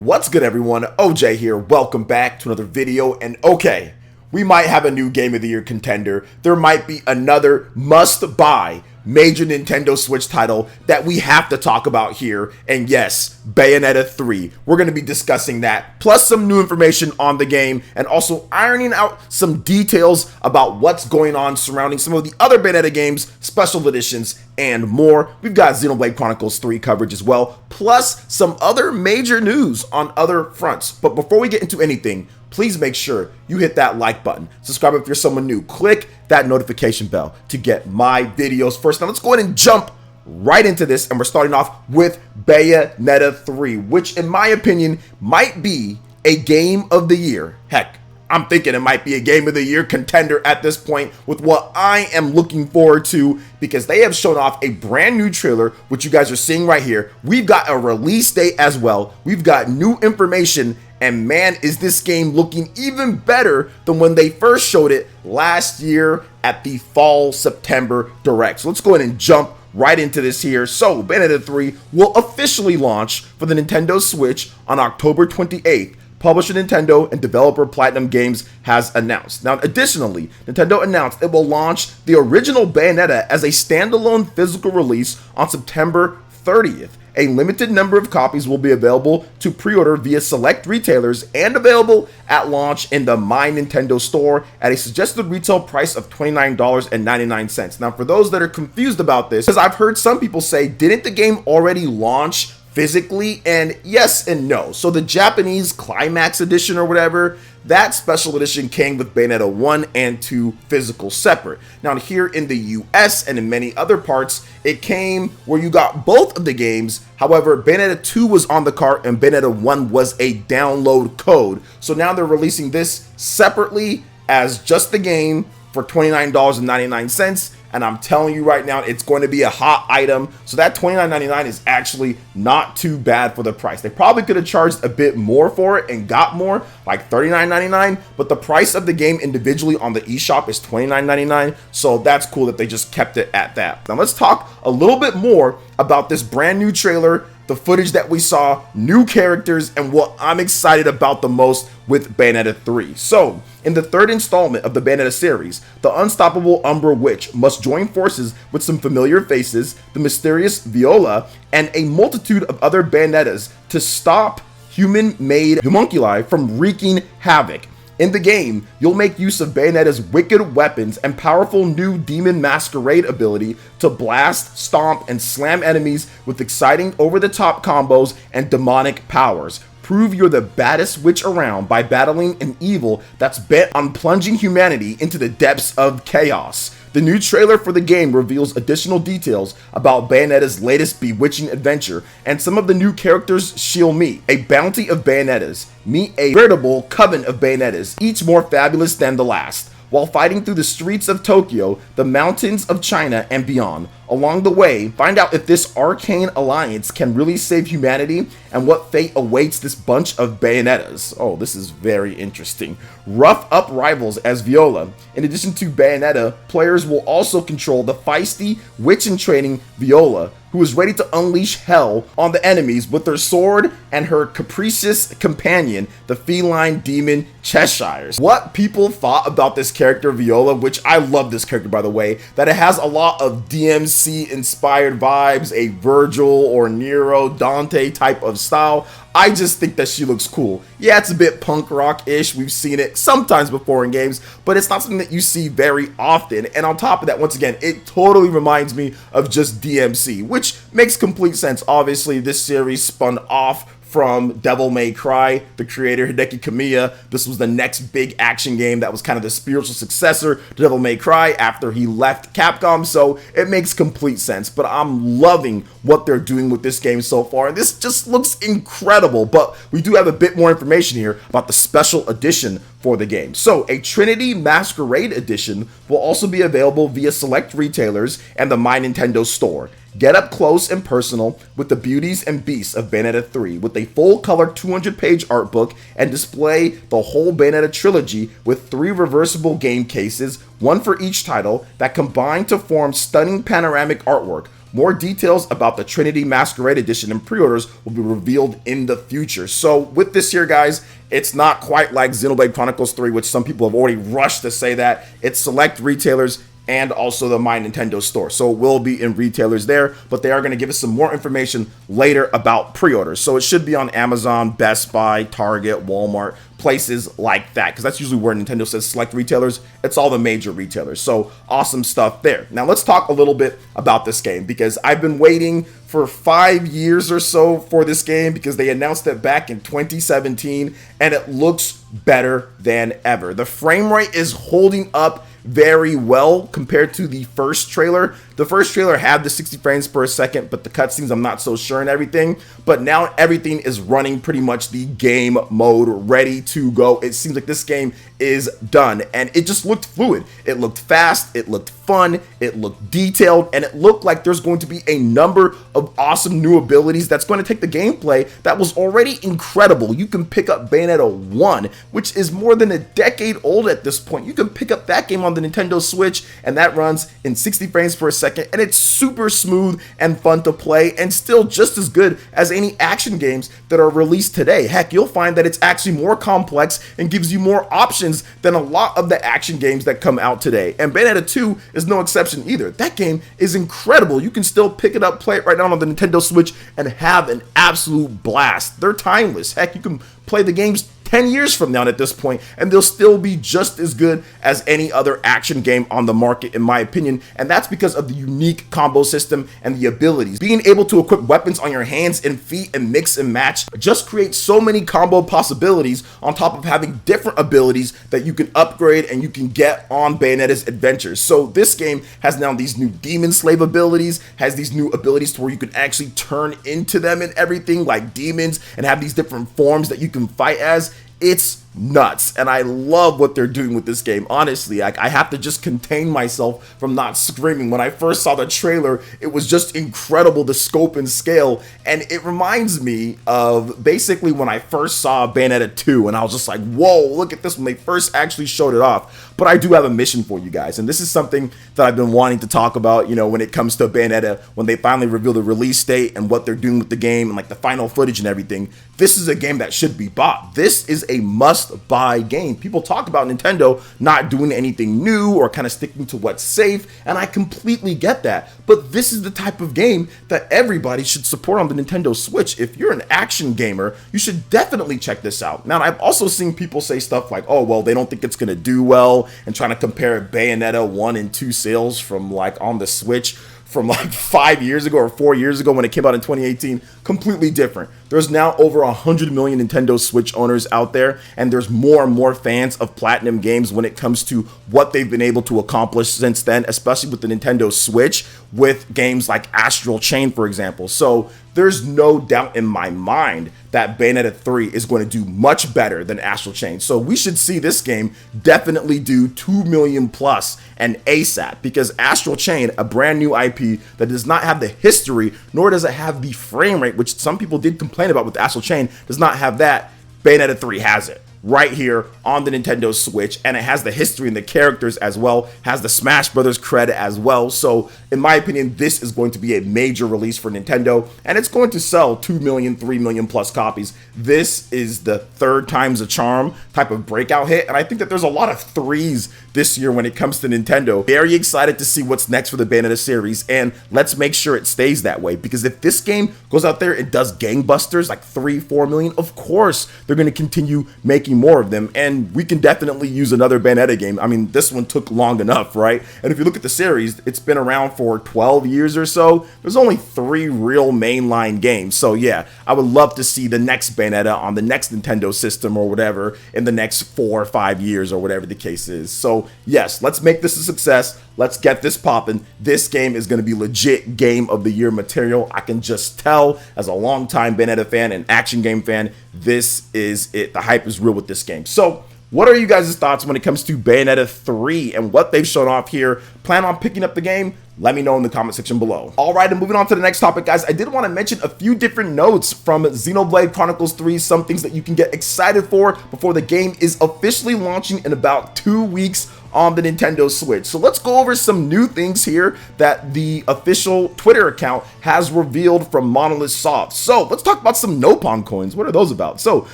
What's good, everyone? OJ here. Welcome back to another video. And okay, we might have a new Game of the Year contender. There might be another must-buy major Nintendo Switch title that we have to talk about here. And yes, Bayonetta 3. We're going to be discussing that, plus some new information on the game, and also ironing out some details about what's going on surrounding some of the other Bayonetta games, special editions, and more. We've got Xenoblade Chronicles 3 coverage as well, plus some other major news on other fronts. But before we get into anything, please make sure you hit that like button. Subscribe if you're someone new. Click that notification bell to get my videos first. Now let's go ahead and jump right into this, and we're starting off with Bayonetta 3, which in my opinion might be a Game of the Year. Heck, I'm thinking it might be a Game of the Year contender at this point with what I am looking forward to, because they have shown off a brand new trailer, which you guys are seeing right here. We've got a release date as well. We've got new information, and man, is this game looking even better than when they first showed it last year at the Fall September Direct. So let's go ahead and jump right into this here. So Bayonetta 3 will officially launch for the Nintendo Switch on October 28th. Publisher Nintendo and developer Platinum Games has announced. Now, additionally, Nintendo announced it will launch the original Bayonetta as a standalone physical release on September 30th. A limited number of copies will be available to pre-order via select retailers and available at launch in the My Nintendo store at a suggested retail price of $29.99. Now, for those that are confused about this, because I've heard some people say, didn't the game already launch physically? And yes and no. So the Japanese Climax Edition or whatever, that special edition came with Bayonetta 1 and 2 physical separate. Now here in the US and in many other parts, it came where you got both of the games. However, Bayonetta 2 was on the cart and Bayonetta 1 was a download code. So now they're releasing this separately as just the game for $29.99. And I'm telling you right now, it's going to be a hot item. So that $29.99 is actually not too bad for the price. They probably could have charged a bit more for it and got more, like $39.99. But the price of the game individually on the eShop is $29.99. So that's cool that they just kept it at that. Now let's talk a little bit more about this brand new trailer, the footage that we saw, new characters, and what I'm excited about the most with Bayonetta 3. So, in the third installment of the Bayonetta series, the unstoppable Umbra Witch must join forces with some familiar faces, the mysterious Viola, and a multitude of other Bayonettas to stop human-made homunculi from wreaking havoc. In the game, you'll make use of Bayonetta's wicked weapons and powerful new Demon Masquerade ability to blast, stomp, and slam enemies with exciting over-the-top combos and demonic powers. Prove you're the baddest witch around by battling an evil that's bent on plunging humanity into the depths of chaos. The new trailer for the game reveals additional details about Bayonetta's latest bewitching adventure and some of the new characters she'll meet. A bounty of Bayonettas. Meet a veritable coven of Bayonettas, each more fabulous than the last, while fighting through the streets of Tokyo, the mountains of China, and beyond. Along the way, find out if this arcane alliance can really save humanity and what fate awaits this bunch of Bayonettas. Oh, this is very interesting. Rough up rivals as Viola. In addition to Bayonetta, players will also control the feisty witch-in-training Viola, who is ready to unleash hell on the enemies with her sword and her capricious companion, the feline demon Cheshire. What people thought about this character Viola, which I love this character by the way, that it has a lot of DMC inspired vibes, a Virgil or Nero, Dante type of style. I just think that she looks cool. Yeah, it's a bit punk rock-ish. We've seen it sometimes before in games, but it's not something that you see very often. And on top of that, once again, it totally reminds me of just DMC, which makes complete sense. Obviously, this series spun off from Devil May Cry, the creator Hideki Kamiya. This was the next big action game that was kind of the spiritual successor to Devil May Cry after he left Capcom, so it makes complete sense. But I'm loving what they're doing with this game so far, and this just looks incredible. But we do have a bit more information here about the special edition for the game. So a Trinity Masquerade edition will also be available via select retailers and the My Nintendo store. Get up close and personal with the beauties and beasts of Bayonetta 3 with a full-color 200-page art book, and display the whole Bayonetta trilogy with 3 reversible game cases, one for each title, that combine to form stunning panoramic artwork. more details about the Trinity Masquerade Edition and pre-orders will be revealed in the future. So with this here, guys, it's not quite like Xenoblade Chronicles 3, which some people have already rushed to say that. It's select retailers and also the My Nintendo store. So it will be in retailers there, but they are going to give us some more information later about pre-orders. So it should be on Amazon, Best Buy, Target, Walmart, places like that, because that's usually where Nintendo says select retailers. It's all the major retailers. So awesome stuff there. Now let's talk a little bit about this game, because I've been waiting for 5 years or so for this game, because they announced it back in 2017 and it looks better than ever. The frame rate is holding up very well compared to the first trailer. The first trailer had the 60 frames per second, but the cutscenes I'm not so sure and everything. But now everything is running pretty much the game mode, ready to go. It seems like this game is done, and it just looked fluid. It looked fast, it looked fun, it looked detailed, and it looked like there's going to be a number of awesome new abilities that's going to take the gameplay that was already incredible. You can pick up Bayonetta 1, which is more than a decade old at this point. You can pick up that game on the Nintendo Switch, and that runs in 60 frames per second, and it's super smooth and fun to play, and still just as good as any action games that are released today. Heck, you'll find that it's actually more complex and gives you more options than a lot of the action games that come out today. And Bayonetta 2 is no exception either. That game is incredible. You can still pick it up, play it right now on the Nintendo Switch, and have an absolute blast. They're timeless. Heck, you can play the games 10 years from now at this point, and they'll still be just as good as any other action game on the market, in my opinion. And that's because of the unique combo system and the abilities. Being able to equip weapons on your hands and feet and mix and match just creates so many combo possibilities, on top of having different abilities that you can upgrade and you can get on Bayonetta's adventures. So this game has now these new demon slave abilities, has these new abilities to where you can actually turn into them and everything like demons, and have these different forms that you can fight as. It's nuts, and I love what they're doing with this game. Honestly, I have to just contain myself from not screaming. When I first saw the trailer, it was just incredible, the scope and scale, and it reminds me of basically when I first saw Bayonetta 2, and I was just like, whoa, look at this when they first actually showed it off. But I do have a mission for you guys, and this is something that I've been wanting to talk about, you know, when it comes to Bayonetta, when they finally reveal the release date and what they're doing with the game and like the final footage and everything. This is a game that should be bought. This is a must-buy game. People talk about Nintendo not doing anything new or kind of sticking to what's safe, and I completely get that. But this is the type of game that everybody should support on the Nintendo Switch. If you're an action gamer, you should definitely check this out. Now, I've also seen people say stuff like, oh, well, they don't think it's going to do well, and trying to compare Bayonetta 1 and 2 sales from like on the Switch from like 5 years ago or 4 years ago when it came out in 2018, completely different. There's now over 100 million Nintendo Switch owners out there, and there's more and more fans of Platinum Games when it comes to what they've been able to accomplish since then, especially with the Nintendo Switch, with games like Astral Chain, for example. So there's no doubt in my mind that Bayonetta 3 is going to do much better than Astral Chain. So we should see this game definitely do 2 million plus and ASAP, because Astral Chain, a brand new IP that does not have the history, nor does it have the frame rate, which some people did complain about with Astral Chain, does not have that. Bayonetta 3 has it right here on the Nintendo Switch, and it has the history and the characters as well, has the Smash Brothers credit as well. So in my opinion, this is going to be a major release for Nintendo, and it's going to sell 2 million, 3 million plus copies. This is the third time's a charm type of breakout hit, and I think that there's a lot of threes this year when it comes to Nintendo. Very excited to see what's next for the Bayonetta series, and let's make sure it stays that way, because if this game goes out there and does gangbusters like 3-4 million, of course they're going to continue making more of them, and we can definitely use another Bayonetta game. I mean, this one took long enough, right? And if you look at the series, it's been around for 12 years or so. There's only 3 real mainline games. So yeah, I would love to see the next Bayonetta on the next Nintendo system or whatever in the next 4 or 5 years or whatever the case is. So yes, let's make this a success. Let's get this popping. This game is going to be legit Game of the Year material. I can just tell as a longtime Bayonetta fan and action game fan, this is it. The hype is real with this game. So what are you guys' thoughts when it comes to Bayonetta 3 and what they've shown off here? Plan on picking up the game? Let me know in the comment section below. All right, and moving on to the next topic, guys, I did want to mention a few different notes from Xenoblade Chronicles 3, some things that you can get excited for before the game is officially launching in about 2 weeks on the Nintendo Switch. So let's go over some new things here that the official Twitter account has revealed from Monolith Soft. So let's talk about some Nopon coins. What are those about? So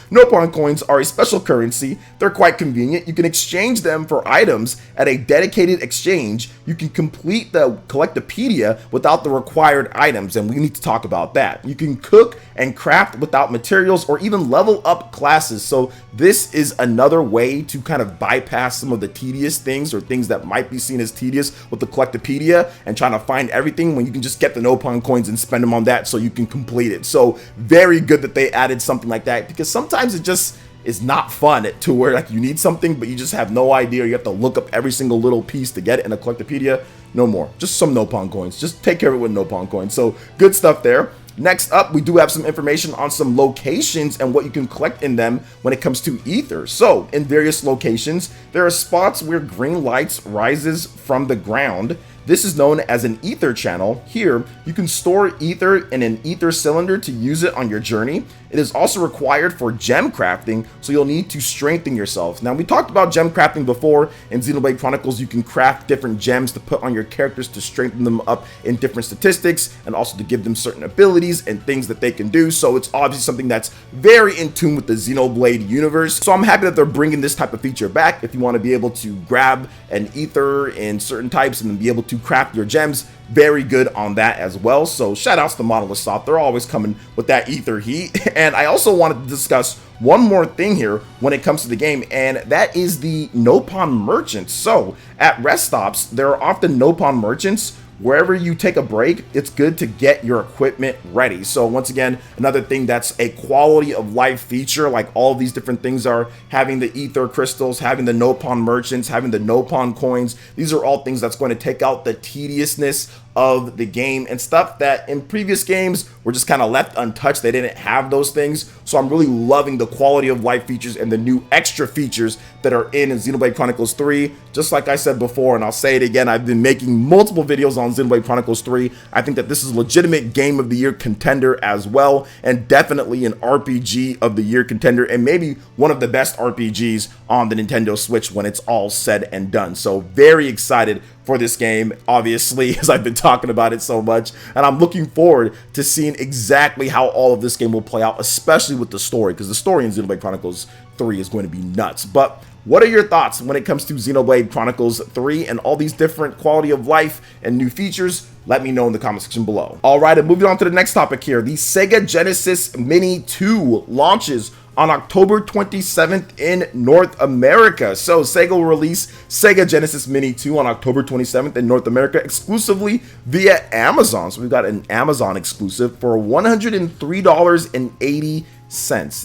Nopon coins are a special currency. They're quite convenient. You can exchange them for items at a dedicated exchange. You can complete the Collectopedia without the required items, and we need to talk about that. You can cook and craft without materials or even level up classes. So this is another way to kind of bypass some of the tedious things or things that might be seen as tedious with the Collectopedia and trying to find everything when you can just get the Nopon coins and spend them on that so you can complete it. So very good that they added something like that, because sometimes it just is not fun to where like you need something but you just have no idea. You have to look up every single little piece to get it in a Collectopedia. No more. Just some Nopon coins. Just take care of it with Nopon coins. So good stuff there. Next up, we do have some information on some locations and what you can collect in them when it comes to ether. So in various locations, there are spots where green lights rises from the ground. This is known as an ether channel. Here, you can store ether in an ether cylinder to use it on your journey. It is also required for gem crafting, so you'll need to strengthen yourself. Now, we talked about gem crafting before in Xenoblade Chronicles. You can craft different gems to put on your characters to strengthen them up in different statistics and also to give them certain abilities and things that they can do. So it's obviously something that's very in tune with the Xenoblade universe. So I'm happy that they're bringing this type of feature back. If you want to be able to grab an ether in certain types and then be able to craft your gems, very good on that as well. So shout outs to Monolith Soft. They're always coming with that ether heat. And I also wanted to discuss one more thing here when it comes to the game, and that is the Nopon merchants. So at rest stops, there are often Nopon merchants. Wherever you take a break, it's good to get your equipment ready. So once again, another thing that's a quality of life feature, like all of these different things are having the ether crystals, having the Nopon merchants, having the Nopon coins. These are all things that's going to take out the tediousness of the game and stuff that in previous games were just kind of left untouched. They didn't have those things. So I'm really loving the quality of life features and the new extra features that are in Xenoblade Chronicles 3. Just like I said before, and I'll say it again, I've been making multiple videos on Xenoblade Chronicles 3. I think that this is a legitimate Game of the Year contender as well, and definitely an RPG of the Year contender, and maybe one of the best RPGs on the Nintendo Switch when it's all said and done. So very excited for this game, obviously, as I've been talking about it so much, and I'm looking forward to seeing exactly how all of this game will play out, especially with the story, because the story in Xenoblade Chronicles 3 is going to be nuts. But what are your thoughts when it comes to Xenoblade Chronicles 3 and all these different quality of life and new features? Let me know in the comment section below. All right, and moving on to the next topic here, the Sega Genesis Mini 2 launches on October 27th in North America. So Sega will release Sega Genesis Mini 2 on October 27th in North America exclusively via Amazon. So we've got an Amazon exclusive for $103.80.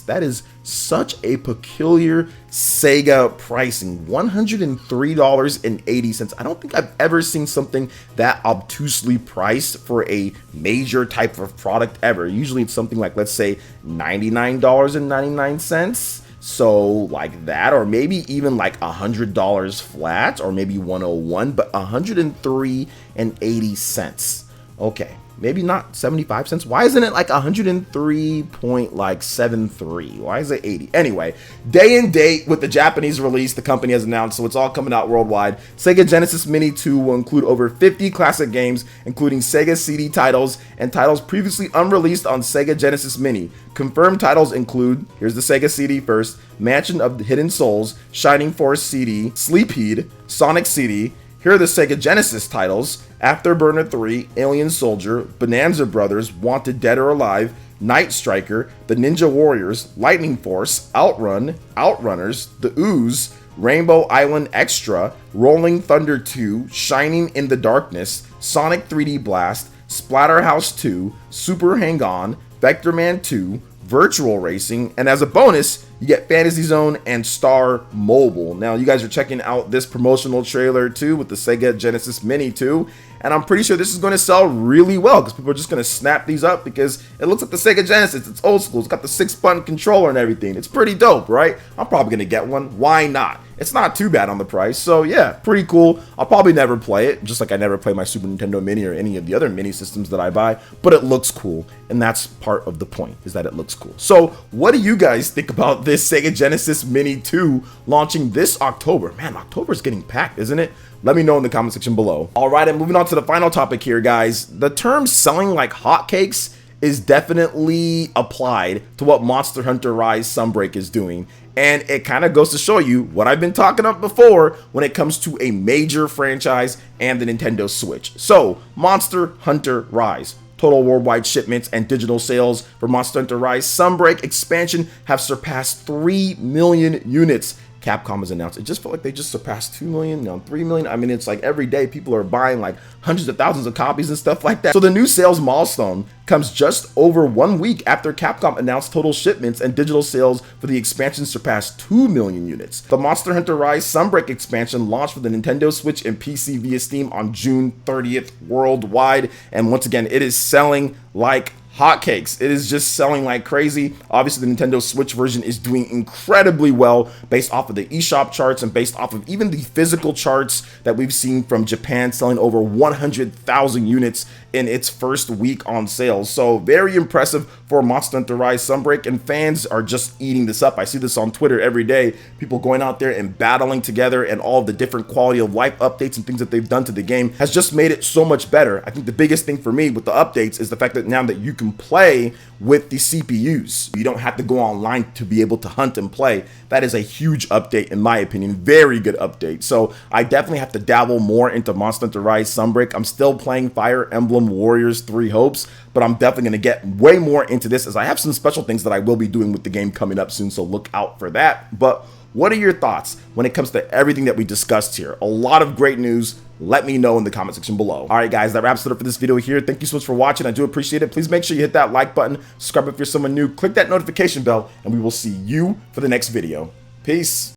That is such a peculiar Sega pricing, $103.80. I don't think I've ever seen something that obtusely priced for a major type of product ever. Usually it's something like, let's say, $99.99. So like that, or maybe even like $100 flat, or maybe 101, but $103.80. Okay. Maybe not 75 cents. Why isn't it like 103.73? Why is it 80? Anyway, day and date with the Japanese release, the company has announced, so it's all coming out worldwide. Sega Genesis Mini 2 will include over 50 classic games, including Sega CD titles and titles previously unreleased on Sega Genesis Mini. Confirmed titles include, here's the Sega CD first, Mansion of the Hidden Souls, Shining Force CD, Sleepheed, Sonic CD. Here are the Sega Genesis titles: Afterburner 3, Alien Soldier, Bonanza Brothers, Wanted Dead or Alive, Night Striker, The Ninja Warriors, Lightning Force, Outrun, Outrunners, The Ooze, Rainbow Island Extra, Rolling Thunder 2, Shining in the Darkness, Sonic 3D Blast, Splatterhouse 2, Super Hang-On, Vectorman 2, Virtual Racing, and as a bonus, you get Fantasy Zone and Star Mobile. Now, you guys are checking out this promotional trailer too with the Sega Genesis Mini 2, and I'm pretty sure this is going to sell really well because people are just going to snap these up because it looks like the Sega Genesis. It's old school. It's got the 6-button controller and everything. It's pretty dope, right? I'm probably going to get one. Why not? it's not too bad on the price. So yeah, pretty cool. I'll probably never play it, just like I never play my Super Nintendo Mini or any of the other mini systems that I buy, but it looks cool, and that's part of the point, is that it looks cool. So what do you guys think about this Sega Genesis Mini 2 launching this October? Man, October's getting packed, isn't it? Let me know in the comment section below. All right, and moving on to the final topic here, guys. The term selling like hotcakes is definitely applied to what Monster Hunter Rise Sunbreak is doing. And it kind of goes to show you what I've been talking about before when it comes to a major franchise and the Nintendo Switch. So, Monster Hunter Rise. Total worldwide shipments and digital sales for Monster Hunter Rise Sunbreak expansion have surpassed 3 million units. Capcom has announced. It just felt like they just surpassed 2 million, now 3 million. I mean, it's like every day people are buying like hundreds of thousands of copies and stuff like that. So the new sales milestone comes just over 1 week after Capcom announced total shipments and digital sales for the expansion surpassed 2 million units. The Monster Hunter Rise Sunbreak expansion launched for the Nintendo Switch and PC via Steam on June 30th worldwide. And once again, it is selling like hotcakes. It is just selling like crazy. Obviously, the Nintendo Switch version is doing incredibly well based off of the eShop charts and based off of even the physical charts that we've seen from Japan, selling over 100,000 units in its first week on sales. So very impressive for Monster Hunter Rise Sunbreak, and fans are just eating this up. I see this on Twitter every day, people going out there and battling together, and all the different quality of life updates and things that they've done to the game has just made it so much better. I think the biggest thing for me with the updates is the fact that now that you can play with the CPUs, you don't have to go online to be able to hunt and play. That is a huge update in my opinion, very good update. So I definitely have to dabble more into Monster Hunter Rise Sunbreak. I'm still playing Fire Emblem Warriors 3 Hopes, but I'm definitely going to get way more into this as I have some special things that I will be doing with the game coming up soon, so look out for that. But what are your thoughts when it comes to everything that we discussed here? A lot of great news. Let me know in the comment section below. All right, guys, that wraps it up for this video here. Thank you so much for watching. I do appreciate it. Please make sure you hit that like button, subscribe if you're someone new, click that notification bell, and we will see you for the next video. Peace.